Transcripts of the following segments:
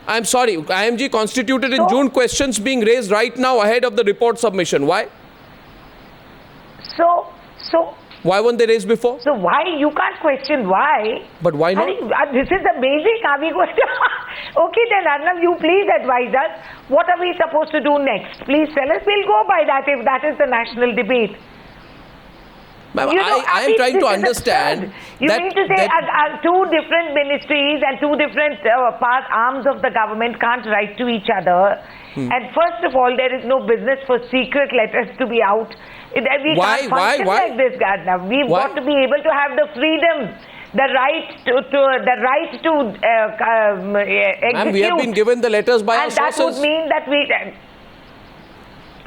I'm sorry, IMG constituted in June, questions being raised right now ahead of the report submission. Why? So why weren't they raised before? So why? You can't question why. But why not? This is amazing. Are we going to... Okay, then Arnav, you please advise us. What are we supposed to do next? Please tell us. We'll go by that if that is the national debate. Ma'am, I am trying to understand. You mean to say two different ministries and two different arms of the government can't write to each other? And first of all, there is no business for secret letters to be out. We can't function like this, Gardner. We've got to be able to have the freedom, the right to execute. Ma'am, we have been given the letters by our sources. And that would mean that we...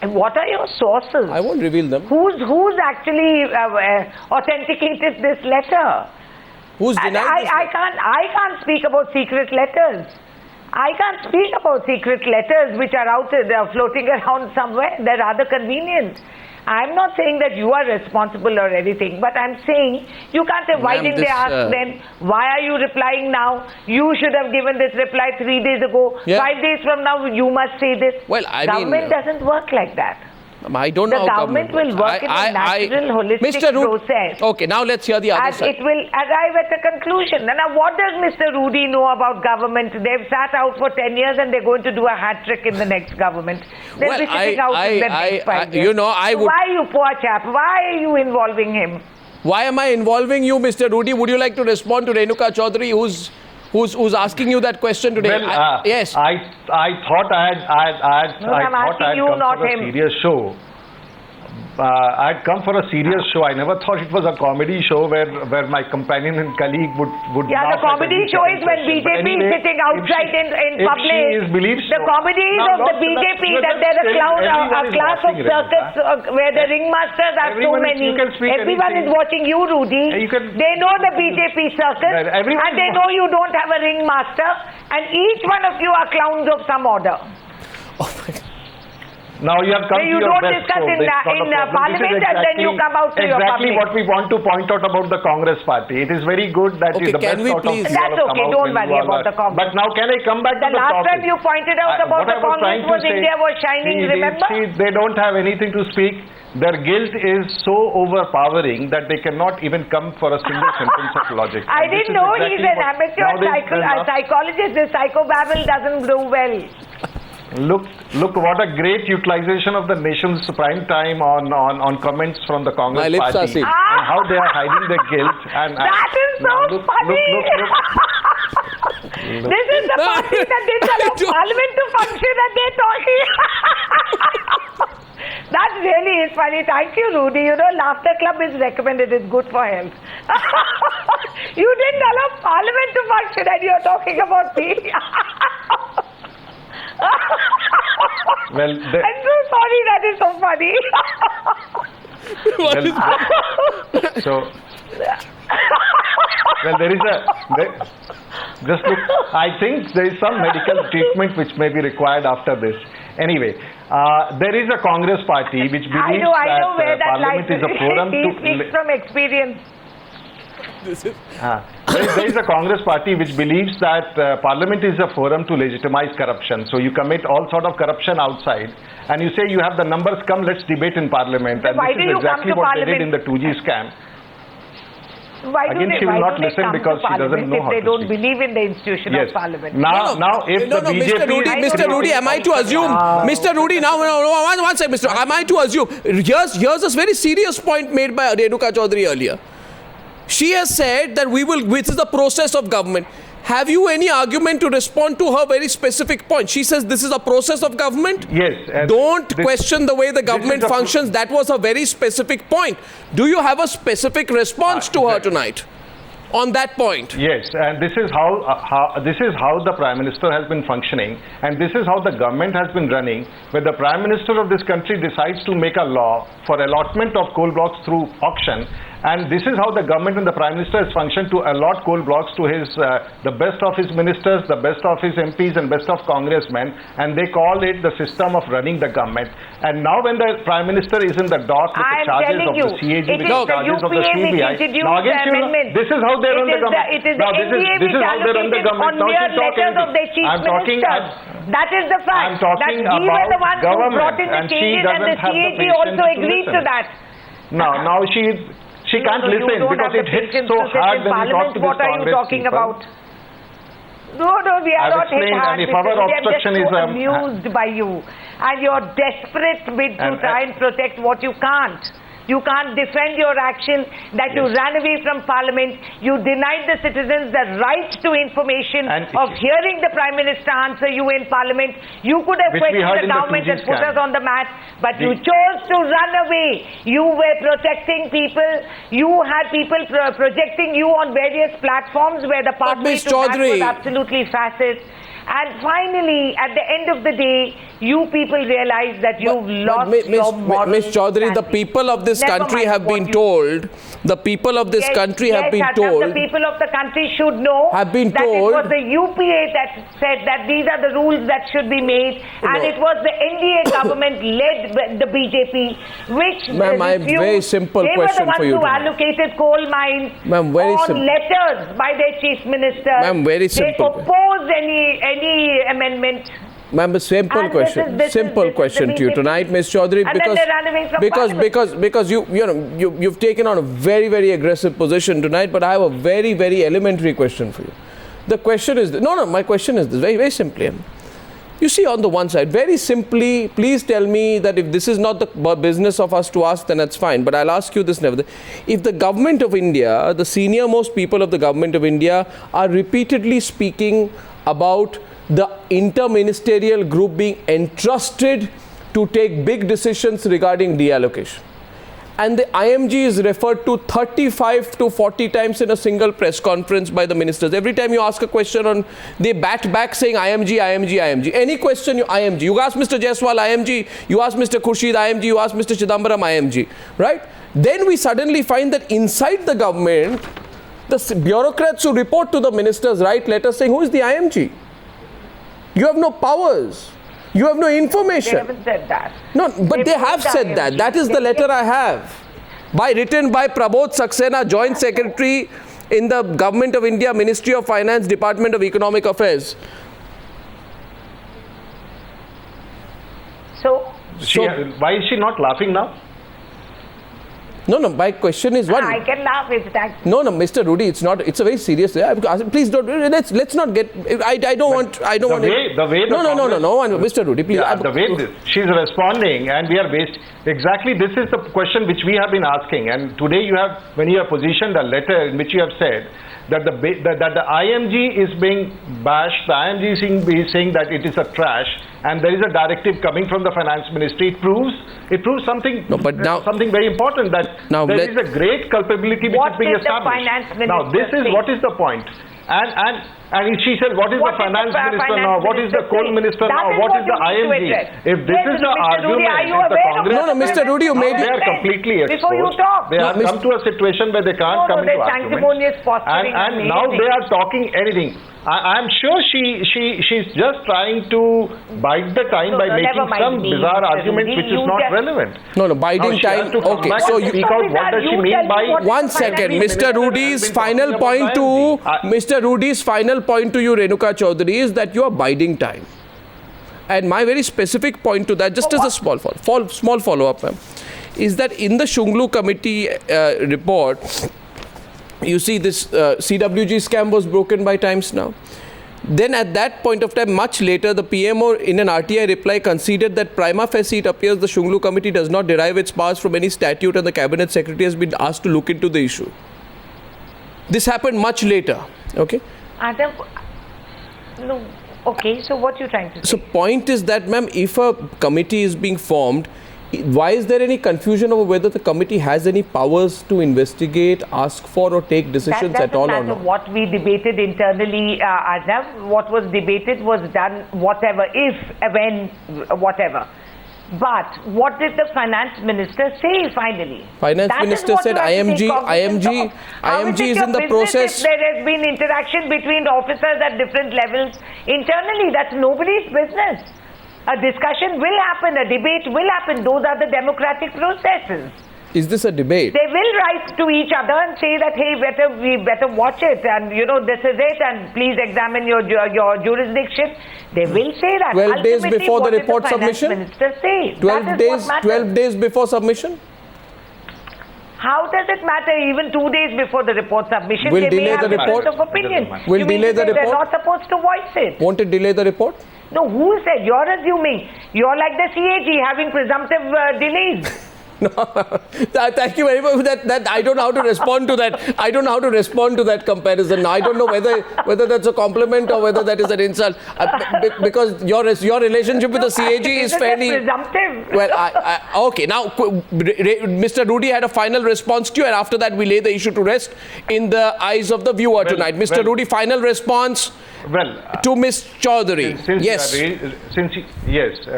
What are your sources? I won't reveal them. Who's actually authenticated this letter? Who's denied this? I can't speak about secret letters. I can't speak about secret letters which are out there floating around somewhere. They're rather convenient. I'm not saying that you are responsible or anything, but I'm saying you can't say, why didn't they ask then? Why are you replying now? You should have given this reply 3 days ago. Yeah. 5 days from now, you must say this. Well, government doesn't work like that. I don't know the how government will work in a natural, holistic process. Okay, now let's hear the other side. It will arrive at a conclusion. Now, what does Mr. Rudy know about government? They've sat out for 10 years and they're going to do a hat trick in the next government. They'll be sitting out in the next 5 years. You know, Why, you poor chap? Why are you involving him? Why am I involving you, Mr. Rudy? Would you like to respond to Renuka Chaudhary, who's asking you that question today? Well, yes. I thought I had come for a serious show. I had come for a serious show. I never thought it was a comedy show where my companion and colleague would Yeah, the comedy show is when BJP is sitting outside in public. The comedy is of the BJP that there's a class of circuits where the ringmasters are so many. Everyone is watching you, Rudy. They know the BJP circus and they know you don't have a ringmaster, and each one of you are clowns of some order. Oh my God. Now you have come to your best. You don't discuss in Parliament and then you come out to your public. Exactly what we want to point out about the Congress party. It is very good that is the best out of That's okay, don't worry about the Congress. But now can I come back to the topic? The last time you pointed out about the Congress was India was shining, remember? They don't have anything to speak. Their guilt is so overpowering that they cannot even come for a single sentence of logic. I didn't know he's an amateur psychologist. This psychobabble doesn't do well. Look what a great utilization of the nation's prime time on comments from the Congress party and how they are hiding their guilt. That is so funny. This is the party that didn't allow Parliament to function and they're talking. That really is funny. Thank you, Rudy. You know, Laughter Club is recommended. It's good for health. You didn't allow Parliament to function and you're talking about me. Well, I'm so sorry, that is so funny. Well, there is just look, I think there is some medical treatment which may be required after this. Anyway, there is a Congress party which believes that Parliament is a forum to... He speaks from experience. There is a Congress party which believes that Parliament is a forum to legitimize corruption. So you commit all sort of corruption outside and you say you have the numbers, come let's debate in Parliament. So and this is exactly what they did in the 2G scam. Again, she will not listen because she doesn't know how to speak. If they don't believe in the institution of Parliament. Now, if the BJP... Mr. Rudy, am I to assume... Mr. Rudy, now, one second, Mr. Am I to assume... Here's a very serious point made by Renuka Chaudhary earlier. She has said that which is the process of government. Have you any argument to respond to her very specific point? She says this is a process of government. Yes. Don't question the way the government functions. That was a very specific point. Do you have a specific response to her tonight on that point? Yes, and this is how the Prime Minister has been functioning, and this is how the government has been running, where the Prime Minister of this country decides to make a law for allotment of coal blocks through auction, And this is how the government and the Prime Minister has functioned, to allot coal blocks to his the best of his ministers, the best of his MPs and best of congressmen, and they call it the system of running the government. And now when the Prime Minister is in the dock with the charges of the CAG, with the charges of the CBI, now again, this is how they run the government. It is the NDA which allocated on mere letters of their chief ministers. That is the fact. That we were the ones who brought in the changes, and the CAG also agreed to that. Now she can't listen because it hits so hard when you talk to this What are you talking about? No, we are not hit hard. I'm just so amused by you and your desperate bid to try and protect what you can't. You can't defend your action, that you ran away from Parliament. You denied the citizens the right to information of hearing the Prime Minister answer you in Parliament. You could have questioned the government and put us on the mat, but you chose to run away. You were protecting people. You had people projecting you on various platforms where the pathway to that was absolutely facet. And finally, at the end of the day, you people realize that you've lost your moral Ms. Chaudhary, the people of this country have been told, the people of this country have been told, the people of the country should know that it was the UPA that said that these are the rules that should be made, and it was the NDA government led by the BJP, which ma'am, I have a very simple question for you. They were the ones who allocated coal mines on letters by their chief minister. Ma'am, very simple. They opposed any amendment. Ma'am, a simple question to you tonight, Ms. Chaudhary, because you've taken on a very, very aggressive position tonight, but I have a very, very elementary question for you. The question is, my question is this, very, very simply. You see, on the one side, very simply, please tell me that if this is not the business of us to ask, then that's fine. But I'll ask you this nevertheless. If the government of India, the senior most people of the government of India are repeatedly speaking about the inter-ministerial group being entrusted to take big decisions regarding deallocation, and the IMG is referred to 35 to 40 times in a single press conference by the ministers. Every time you ask a question they bat back saying IMG, IMG, IMG. Any question, IMG. You ask Mr. Jaiswal, IMG. You ask Mr. Khurshid, IMG. You ask Mr. Chidambaram, IMG. Right? Then we suddenly find that inside the government, the bureaucrats who report to the ministers write letters saying, who is the IMG? You have no powers. You have no information. They haven't said that. No, but they have said that. That is the letter I have. Written by Prabodh Saxena, Joint Secretary in the Government of India, Ministry of Finance, Department of Economic Affairs. So why is she not laughing now? No, my question is one. I can laugh. It's that. No, Mr. Rudy, it's not. It's a very serious. Please don't. Let's not get. I don't want. No, Mr. Rudy, please. The way she's responding, and we are based exactly. This is the question which we have been asking, and today you have, when you have positioned a letter in which you have said that the IMG is being bashed. The IMG is saying that it is a trash, and there is a directive coming from the finance ministry. It proves something. No, but now something very important, that there is a great culpability which is being established. Now this is what is the point, and she said, what is the finance minister now? What is the coal minister now? What is the IMG? If this is the argument, if the Congress... No, Mr. Rudy, you made it. They are completely exposed. Before you talk. They have come to a situation where they can't come into argument. And now they are talking anything. I'm sure she's just trying to bide the time by making some bizarre arguments which is not relevant. No, biding time. Okay, so you speak out what does she mean by... 1 second, Mr. Rudy's final point to Mr. Rudy's final point to you, Renuka Chaudhary, is that you are biding time. And my very specific point to that, just as a small follow-up, ma'am, is that in the Shunglu committee report, you see this CWG scam was broken by Times Now. Then at that point of time, much later, the PMO in an RTI reply conceded that prima facie it appears the Shunglu committee does not derive its powers from any statute, and the cabinet secretary has been asked to look into the issue. This happened much later. Okay. Adam, no. Okay, so what you're trying to say? So point is that, ma'am, if a committee is being formed, why is there any confusion over whether the committee has any powers to investigate, ask for, or take decisions at all or not? What we debated internally, Arnav, what was debated was done, whatever, if, when, whatever. But what did the finance minister say finally? Finance minister said IMG is in the process. If there has been interaction between officers at different levels internally, that's nobody's business. A discussion will happen, a debate will happen. Those are the democratic processes. Is this a debate? They will write to each other and say that, hey, we better watch it, and this is it, and please examine your jurisdiction. They will say that. 12 days Ultimately, before the report the submission? Minister say? 12 days before submission? How does it matter? Even 2 days before the report submission, Will they may delay have the report? difference of opinion. Will You mean delay to the say they're report? not supposed to voice it? Won't it delay the report? No, who said? You're assuming. You're like the CAG having presumptive delays. No, thank you very much. That I don't know how to respond to that. I don't know how to respond to that comparison. I don't know whether that's a compliment or whether that is an insult. Because your relationship with the CAG is fairly presumptive. Well, okay. Now, Mr. Rudy had a final response to you, and after that, we lay the issue to rest in the eyes of the viewer tonight. Mr. Rudy, final response. To Ms. Chaudhary. Yes.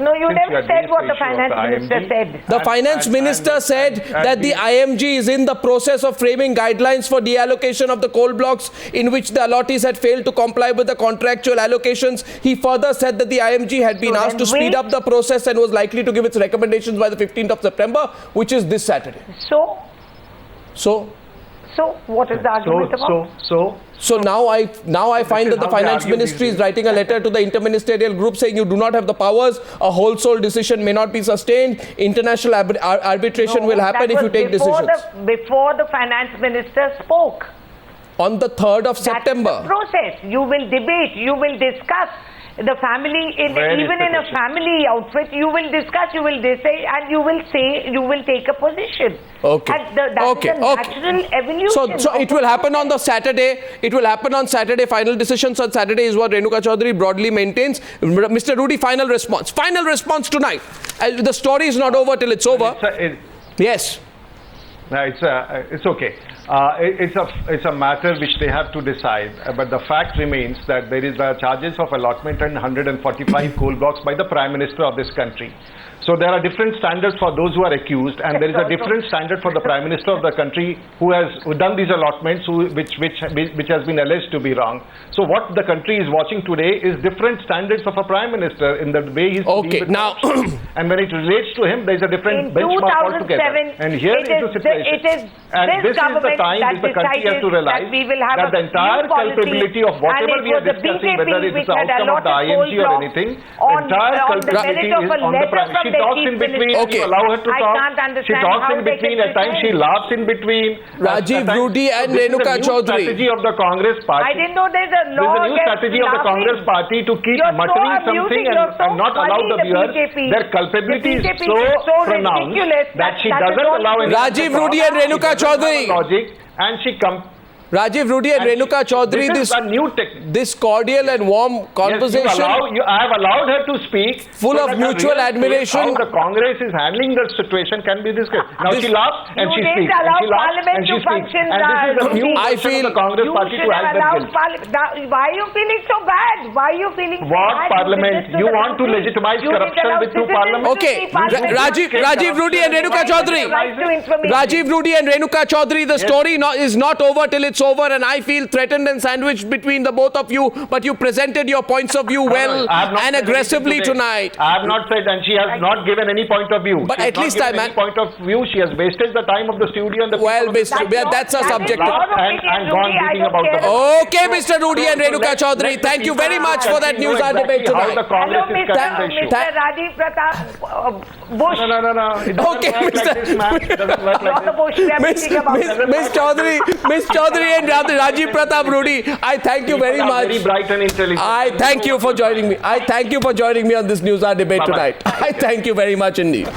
No, you never said what the finance minister said. The finance minister said that the IMG is in the process of framing guidelines for deallocation of the coal blocks in which the allottees had failed to comply with the contractual allocations. He further said that the IMG had been asked to speed up the process and was likely to give its recommendations by the 15th of September, which is this Saturday. So what is the argument about? So now I find that the finance ministry is writing a letter to the interministerial group saying you do not have the powers, a wholesale decision may not be sustained, international arbitration will happen if you take decisions. Before the finance minister spoke. On the 3rd of September. That's the process. You will debate, you will discuss. The family, even in a family outfit, you will discuss, you will say, and you will say, you will take a position. Okay. That is a natural evolution. So it will happen on the Saturday. It will happen on Saturday. Final decisions on Saturday is what Renuka Chaudhary broadly maintains. Mr. Rudy, final response. Final response tonight. The story is not over till it's over. Yes. No, it's okay. It's a matter which they have to decide, but the fact remains that there is charges of allotment and 145 coal blocks by the Prime Minister of this country. So there are different standards for those who are accused, and there is a different standard for the Prime Minister of the country who has done these allotments, which has been alleged to be wrong. So what the country is watching today is different standards of a Prime Minister in the way he's okay. Now, and when it relates to him, there is a different benchmark altogether. And here is the situation. And this is the time which the country has to realize that the entire culpability of whatever we are discussing, whether it is the outcome of the IMG or anything, entire culpability is on the Prime. She talks in between, you allow her to talk. She talks in between, at times she laughs in between. Rajiv Rudy and Renuka Chaudhary. Strategy of the Congress party. I didn't know there's a law. There's a new strategy of the Congress party to keep muttering something and not allow the viewers. Their culpability is so pronounced that she doesn't allow any. Rajiv Rudy and Renuka Chaudhary. And she Rajiv Rudy and Renuka Chaudhary, this cordial and warm conversation. Yes, I have allowed her to speak. Full of mutual admiration. How the Congress is handling the situation can be discussed. Now she laughs and she speaks. And she laughs and she speaks. And this is a new version of the Congress party to have that guilt. Why are you feeling so bad? Why are you feeling so bad? What parliament? You want to legitimize corruption with two parliaments? Okay. Rajiv Rudy and Renuka Chaudhary. Rajiv Rudy and Renuka Chaudhary, the story is not over till it's over, and I feel threatened and sandwiched between the both of you, but you presented your points of view well and aggressively tonight. I have not said, and she has not given any point of view. But at least point of view, she has wasted the time of the studio and the that's a subjective. And gone beating about the okay, Mr. Rudy and Renuka Chaudhary, thank you very much for that news hour debate tonight. How the Congress is cutting the issue. Mr. Rajiv Pratap Bush. No. Okay, Ms. Mr. Chaudhary and Rajiv Pratap Rudy, I thank you very much. Very bright and intelligent. I thank you for joining me. I thank you for joining me on this news hour debate tonight. I thank you very much indeed.